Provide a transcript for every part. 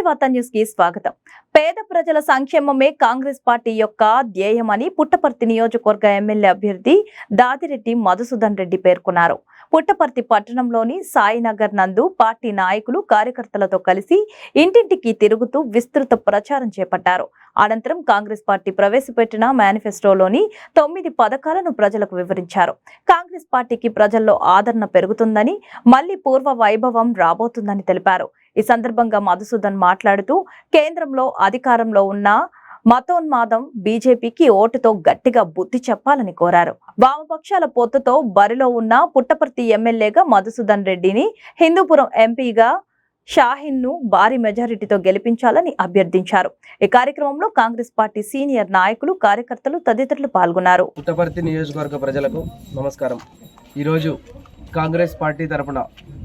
వార్తా న్యూస్ కి స్వాగతం. పేద ప్రజల సంక్షేమమే కాంగ్రెస్ పార్టీ యొక్క ధ్యేయమని పుట్టపర్తి నియోజకవర్గ ఎమ్మెల్యే అభ్యర్థి దాదిరెడ్డి మధుసూదన్ రెడ్డి పేర్కొన్నారు. పుట్టపర్తి పట్టణంలోని సాయినగర్ నందు పార్టీ నాయకులు కార్యకర్తలతో కలిసి ఇంటింటికి తిరుగుతూ విస్తృత ప్రచారం చేపట్టారు. అనంతరం కాంగ్రెస్ పార్టీ ప్రవేశపెట్టిన మేనిఫెస్టోలోని 9 పథకాలను ప్రజలకు వివరించారు. కాంగ్రెస్ పార్టీకి ప్రజల్లో ఆదరణ పెరుగుతుందని, మళ్లీ పూర్వ వైభవం రాబోతుందని తెలిపారు. ఈ సందర్భంగా మధుసూదన్ మాట్లాడుతూ కేంద్రంలో అధికారంలో ఉన్న మతోన్మాదం బీజేపీకి ఓటుతో గట్టిగా బుద్ధి చెప్పాలని కోరారు. వామపక్షాల పొత్తుతో బరిలో ఉన్న పుట్టపర్తి ఎమ్మెల్యేగా మధుసూదన్ రెడ్డిని, హిందూపురం ఎంపీగా షాహీన్ ను భారీ మెజారిటీతో గెలిపించాలని అభ్యర్థించారు. ఈ కార్యక్రమంలో కాంగ్రెస్ పార్టీ సీనియర్ నాయకులు, కార్యకర్తలు తదితరులు పాల్గొన్నారు. పుట్టపర్తి నియోజకవర్గ ప్రజలకు నమస్కారం. ఈరోజు కాంగ్రెస్ పార్టీ తరఫున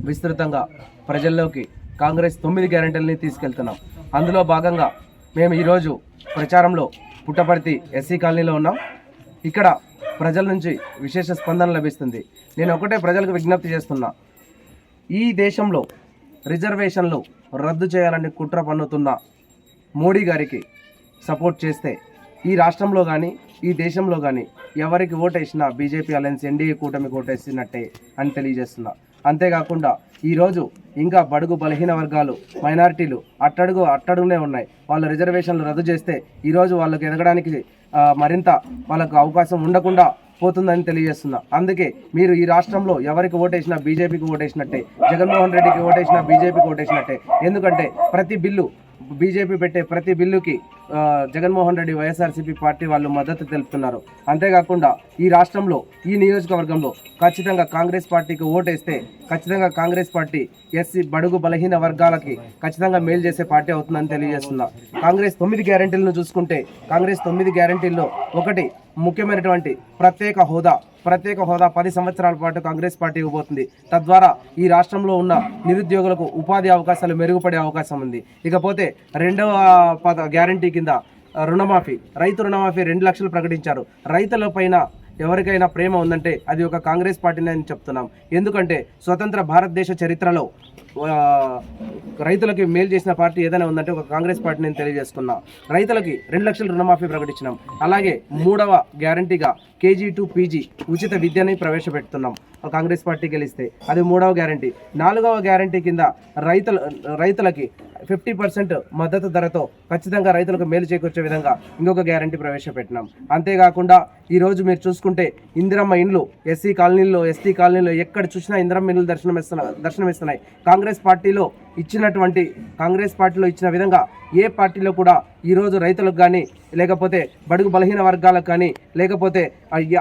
విస్తృతంగా ప్రజల్లోకి కాంగ్రెస్ 9 గ్యారెంటీలని తీసుకెళ్తున్నాం. అందులో భాగంగా మేము ఈరోజు ప్రచారంలో పుట్టపర్తి ఎస్సీ కాలనీలో ఉన్నాం. ఇక్కడ ప్రజల నుంచి విశేష స్పందన లభిస్తుంది. నేను ఒకటే ప్రజలకు విజ్ఞప్తి చేస్తున్నా, ఈ దేశంలో రిజర్వేషన్లు రద్దు చేయాలని కుట్ర పన్నుతున్న మోడీ గారికి సపోర్ట్ చేస్తే ఈ రాష్ట్రంలో కానీ ఈ దేశంలో కానీ ఎవరికి ఓటేసినా బీజేపీ అలయన్స్ ఎన్డీఏ కూటమికి ఓటేసినట్టే అని తెలియజేస్తున్నా. అంతేకాకుండా ఈరోజు ఇంకా బడుగు బలహీన వర్గాలు, మైనారిటీలు అట్టడుగునే ఉన్నాయి. వాళ్ళ రిజర్వేషన్లు రద్దు చేస్తే ఈరోజు వాళ్ళకి ఎదగడానికి మరింత వాళ్ళకు అవకాశం ఉండకుండా పోతుందని తెలియజేస్తున్నా. అందుకే మీరు ఈ రాష్ట్రంలో ఎవరికి ఓటేసినా బీజేపీకి ఓటేసినట్టే, జగన్మోహన్ రెడ్డికి ఓటేసినా బీజేపీకి ఓటేసినట్టే. ఎందుకంటే ప్రతి బిల్లు బీజేపీ పెట్టే ప్రతి బిల్లుకి జగన్మోహన్ రెడ్డి వైఎస్ఆర్సీపీ పార్టీ వాళ్ళు మద్దతు తెలుపుతున్నారు. అంతేకాకుండా ఈ రాష్ట్రంలో ఈ నియోజకవర్గంలో ఖచ్చితంగా కాంగ్రెస్ పార్టీకి ఓటేస్తే ఖచ్చితంగా కాంగ్రెస్ పార్టీ ఎస్సీ బడుగు బలహీన వర్గాలకి ఖచ్చితంగా మేలు చేసే పార్టీ అవుతుందని తెలియజేస్తున్నా. కాంగ్రెస్ 9 గ్యారెంటీలను చూసుకుంటే కాంగ్రెస్ 9 గ్యారెంటీల్లో ఒకటి ముఖ్యమైనటువంటి ప్రత్యేక హోదా 10 సంవత్సరాల పాటు కాంగ్రెస్ పార్టీ ఇవ్వబోతుంది. తద్వారా ఈ రాష్ట్రంలో ఉన్న నిరుద్యోగులకు ఉపాధి అవకాశాలు మెరుగుపడే అవకాశం ఉంది. ఇకపోతే రెండవ గ్యారంటీ కింద రుణమాఫీ, రైతు రుణమాఫీ 2 లక్షలు ప్రకటించారు. రైతుల పైన ఎవరికైనా ప్రేమ ఉందంటే అది ఒక కాంగ్రెస్ పార్టీని అని చెప్తున్నాం. ఎందుకంటే స్వతంత్ర భారతదేశ చరిత్రలో రైతులకి మేలు చేసిన పార్టీ ఏదైనా ఉందంటే ఒక కాంగ్రెస్ పార్టీ నేను తెలియజేసుకున్నా. రైతులకి 2 లక్షల రుణమాఫీ ప్రకటించినాం. అలాగే 3వ గ్యారంటీగా KG to PG ఉచిత విద్యని ప్రవేశపెడుతున్నాం. కాంగ్రెస్ పార్టీ గెలిస్తే అది 3వ గ్యారంటీ. 4వ గ్యారంటీ కింద రైతులకి 50% మద్దతు ధరతో ఖచ్చితంగా రైతులకు మేలు చేకూర్చే విధంగా ఇంకొక గ్యారంటీ ప్రవేశపెట్టినాం. అంతేకాకుండా ఈరోజు మీరు చూసుకుంటే ఇందిరమ్మ ఇండ్లు ఎస్సీ కాలనీల్లో, ఎస్టీ కాలనీలో ఎక్కడ చూసినా ఇందిరమ్మ ఇండ్లు దర్శనమిస్తున్నాయి. కాంగ్రెస్ పార్టీలో ఇచ్చిన విధంగా ఏ పార్టీలో కూడా ఈరోజు రైతులకు కానీ, లేకపోతే బడుగు బలహీన వర్గాలకు కానీ, లేకపోతే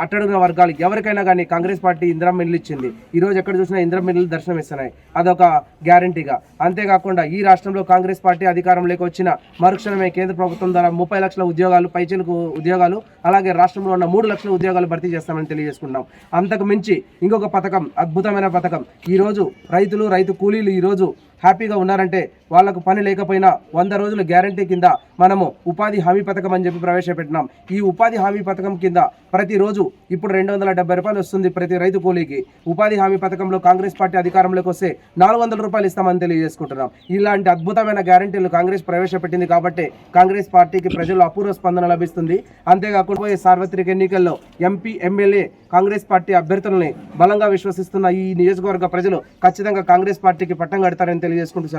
అట్టడుగున వర్గాలు ఎవరికైనా కానీ కాంగ్రెస్ పార్టీ ఇందిరమ్మ ఇండ్లు ఇచ్చింది. ఈరోజు ఎక్కడ చూసినా ఇందిరమ్మ ఇండ్లు దర్శనమిస్తున్నాయి. అదొక గ్యారంటీగా. అంతేకాకుండా ఈ రాష్ట్రంలో కాంగ్రెస్ పార్టీ అధికారంలోకి వచ్చిన మరుక్షణమే కేంద్ర ప్రభుత్వం ద్వారా 30 లక్షల ఉద్యోగాలు, పైచిలకు ఉద్యోగాలు, అలాగే రాష్ట్రంలో ఉన్న 3 లక్షల ఉద్యోగాలు భర్తీ చేస్తామని తెలియజేసుకుంటాం. అంతకు మించి ఇంకొక పథకం, అద్భుతమైన పథకం. ఈరోజు రైతు కూలీలు ఈరోజు హ్యాపీగా ఉన్నారంటే వాళ్ళకు పని లేకపోయినా 100 రోజుల గ్యారంటీ కింద మనము ఉపాధి హామీ పథకం అని చెప్పి ప్రవేశపెట్టినాం. ఈ ఉపాధి హామీ పథకం కింద ప్రతిరోజు ఇప్పుడు 270 రూపాయలు వస్తుంది ప్రతి రైతు కూలీకి. ఉపాధి హామీ పథకంలో కాంగ్రెస్ పార్టీ అధికారంలోకి వస్తే 400 రూపాయలు ఇస్తామని తెలియజేసుకుంటున్నాం. ఇలాంటి అద్భుతమైన గ్యారంటీలు కాంగ్రెస్ ప్రవేశపెట్టింది కాబట్టి కాంగ్రెస్ పార్టీకి ప్రజలు అపూర్వ స్పందన లభిస్తుంది. అంతేకాకుండా పోయే సార్వత్రిక ఎన్నికల్లో ఎంపీ, ఎమ్మెల్యే కాంగ్రెస్ పార్టీ అభ్యర్థులని బలంగా విశ్వసిస్తున్న ఈ నియోజకవర్గ ప్రజలు ఖచ్చితంగా కాంగ్రెస్ పార్టీకి పట్టం కడతారని తెలియజేసుకుంటూ